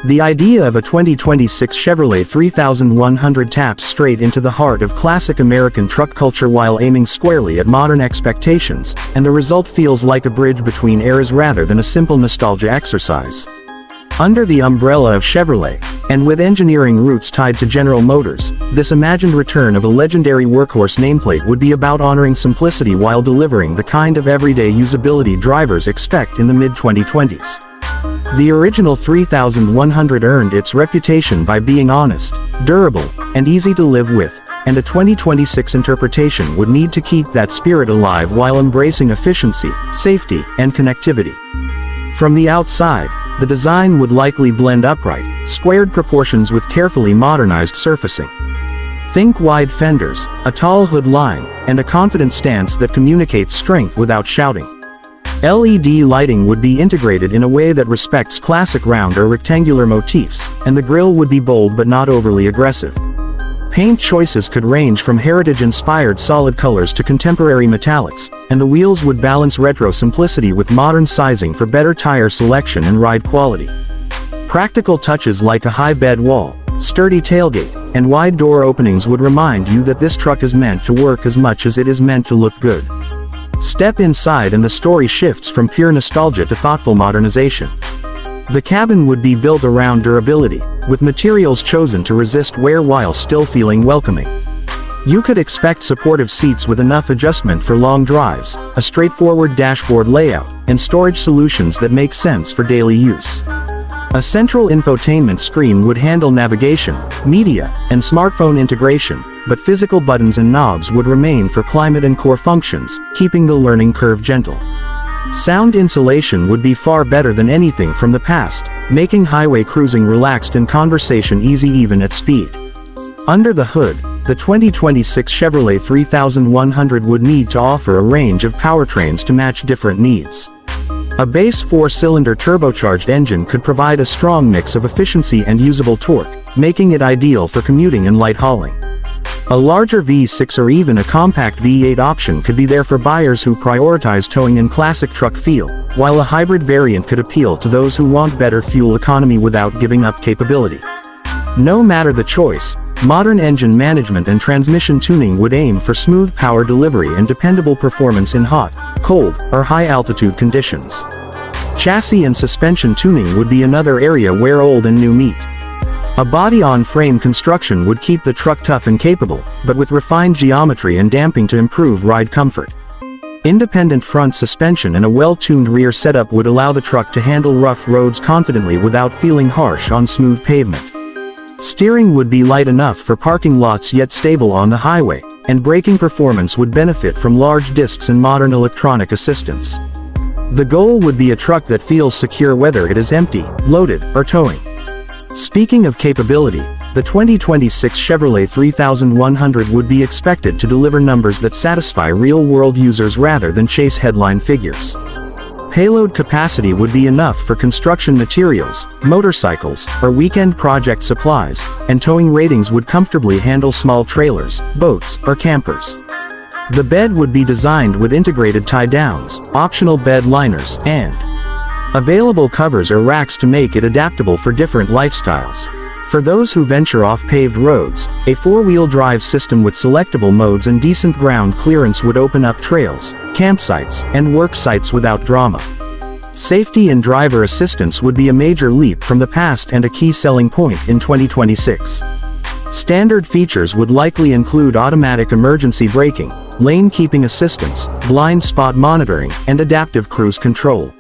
The idea of a 2026 Chevrolet 3100 taps straight into the heart of classic American truck culture while aiming squarely at modern expectations, and the result feels like a bridge between eras rather than a simple nostalgia exercise. Under the umbrella of Chevrolet, and with engineering roots tied to General Motors, this imagined return of a legendary workhorse nameplate would be about honoring simplicity while delivering the kind of everyday usability drivers expect in the mid-2020s. The original 3100 earned its reputation by being honest, durable, and easy to live with, and a 2026 interpretation would need to keep that spirit alive while embracing efficiency, safety, and connectivity. From the outside, the design would likely blend upright, squared proportions with carefully modernized surfacing. Think wide fenders, a tall hood line, and a confident stance that communicates strength without shouting. LED lighting would be integrated in a way that respects classic round or rectangular motifs, and the grille would be bold but not overly aggressive. Paint choices could range from heritage-inspired solid colors to contemporary metallics, and the wheels would balance retro simplicity with modern sizing for better tire selection and ride quality. Practical touches like a high bed wall, sturdy tailgate, and wide door openings would remind you that this truck is meant to work as much as it is meant to look good. Step inside and the story shifts from pure nostalgia to thoughtful modernization. The cabin would be built around durability, with materials chosen to resist wear while still feeling welcoming. You could expect supportive seats with enough adjustment for long drives, a straightforward dashboard layout, and storage solutions that make sense for daily use. A central infotainment screen would handle navigation, media, and smartphone integration, but physical buttons and knobs would remain for climate and core functions, keeping the learning curve gentle. Sound insulation would be far better than anything from the past, making highway cruising relaxed and conversation easy even at speed. Under the hood, the 2026 Chevrolet 3100 would need to offer a range of powertrains to match different needs. A base 4-cylinder turbocharged engine could provide a strong mix of efficiency and usable torque, making it ideal for commuting and light hauling. A larger V6 or even a compact V8 option could be there for buyers who prioritize towing and classic truck feel, while a hybrid variant could appeal to those who want better fuel economy without giving up capability. No matter the choice, modern engine management and transmission tuning would aim for smooth power delivery and dependable performance in hot, cold, or high-altitude conditions. Chassis and suspension tuning would be another area where old and new meet. A body-on-frame construction would keep the truck tough and capable, but with refined geometry and damping to improve ride comfort. Independent front suspension and a well-tuned rear setup would allow the truck to handle rough roads confidently without feeling harsh on smooth pavement. Steering would be light enough for parking lots yet stable on the highway, and braking performance would benefit from large discs and modern electronic assistance. The goal would be a truck that feels secure whether it is empty, loaded, or towing. Speaking of capability, the 2026 Chevrolet 3100 would be expected to deliver numbers that satisfy real-world users rather than chase headline figures. Payload capacity would be enough for construction materials, motorcycles, or weekend project supplies, and towing ratings would comfortably handle small trailers, boats, or campers. The bed would be designed with integrated tie-downs, optional bed liners, and available covers or racks to make it adaptable for different lifestyles. For those who venture off paved roads, a four-wheel drive system with selectable modes and decent ground clearance would open up trails, campsites, and work sites without drama. Safety and driver assistance would be a major leap from the past and a key selling point in 2026. Standard features would likely include automatic emergency braking, lane keeping assistance, blind spot monitoring, and adaptive cruise control.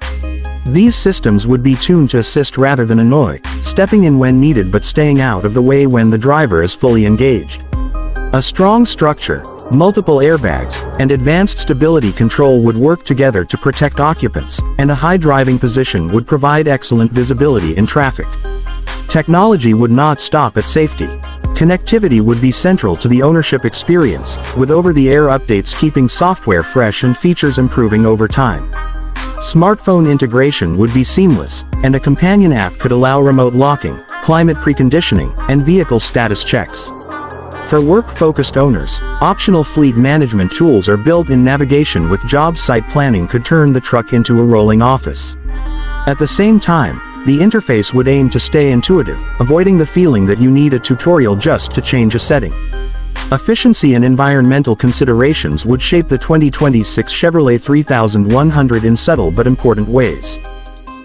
These systems would be tuned to assist rather than annoy, stepping in when needed but staying out of the way when the driver is fully engaged. A strong structure, multiple airbags, and advanced stability control would work together to protect occupants, and a high driving position would provide excellent visibility in traffic. Technology would not stop at safety. Connectivity would be central to the ownership experience, with over-the-air updates keeping software fresh and features improving over time. Smartphone integration would be seamless, and a companion app could allow remote locking, climate preconditioning, and vehicle status checks. For work-focused owners, optional fleet management tools are built in. Navigation with job site planning could turn the truck into a rolling office. At the same time, The interface would aim to stay intuitive, avoiding the feeling that you need a tutorial just to change a setting. Efficiency and environmental considerations would shape the 2026 Chevrolet 3100 in subtle but important ways.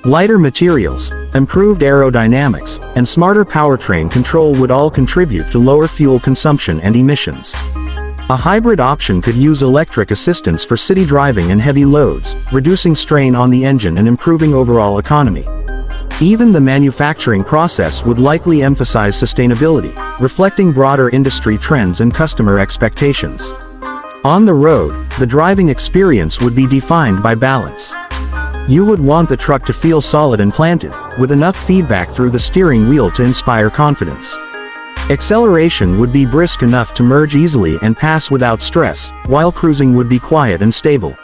Lighter materials, improved aerodynamics, and smarter powertrain control would all contribute to lower fuel consumption and emissions. A hybrid option could use electric assistance for city driving and heavy loads, reducing strain on the engine and improving overall economy. Even the manufacturing process would likely emphasize sustainability, reflecting broader industry trends and customer expectations. On the road, the driving experience would be defined by balance. You would want the truck to feel solid and planted, with enough feedback through the steering wheel to inspire confidence. Acceleration would be brisk enough to merge easily and pass without stress, while cruising would be quiet and stable.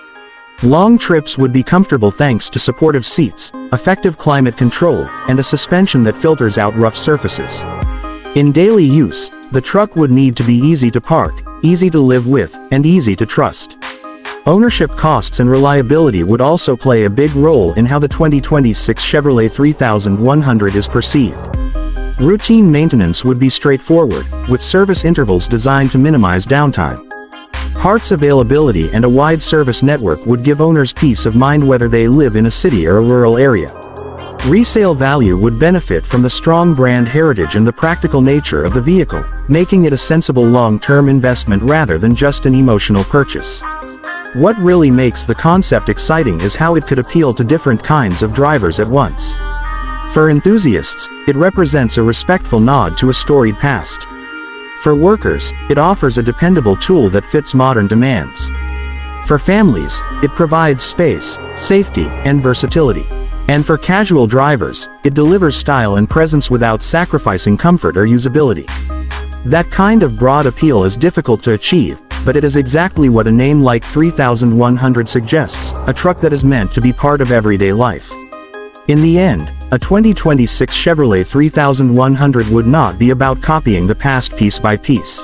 Long trips would be comfortable thanks to supportive seats, effective climate control, and a suspension that filters out rough surfaces. In daily use, the truck would need to be easy to park, easy to live with, and easy to trust. Ownership costs and reliability would also play a big role in how the 2026 Chevrolet 3100 is perceived. Routine maintenance would be straightforward, with service intervals designed to minimize downtime. Parts availability and a wide service network would give owners peace of mind whether they live in a city or a rural area. Resale value would benefit from the strong brand heritage and the practical nature of the vehicle, making it a sensible long-term investment rather than just an emotional purchase. What really makes the concept exciting is how it could appeal to different kinds of drivers at once. For enthusiasts, it represents a respectful nod to a storied past. For workers, it offers a dependable tool that fits modern demands. For families, it provides space, safety, and versatility. And for casual drivers, it delivers style and presence without sacrificing comfort or usability. That kind of broad appeal is difficult to achieve, but it is exactly what a name like 3100 suggests, a truck that is meant to be part of everyday life. In the end, a 2026 Chevrolet 3100 would not be about copying the past piece by piece.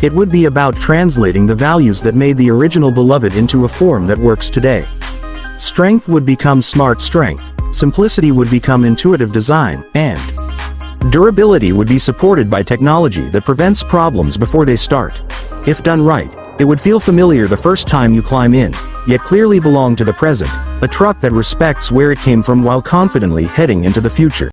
It would be about translating the values that made the original beloved into a form that works today. Strength would become smart strength, simplicity would become intuitive design, and durability would be supported by technology that prevents problems before they start. If done right, it would feel familiar the first time you climb in, yet clearly belong to the present, a truck that respects where it came from while confidently heading into the future.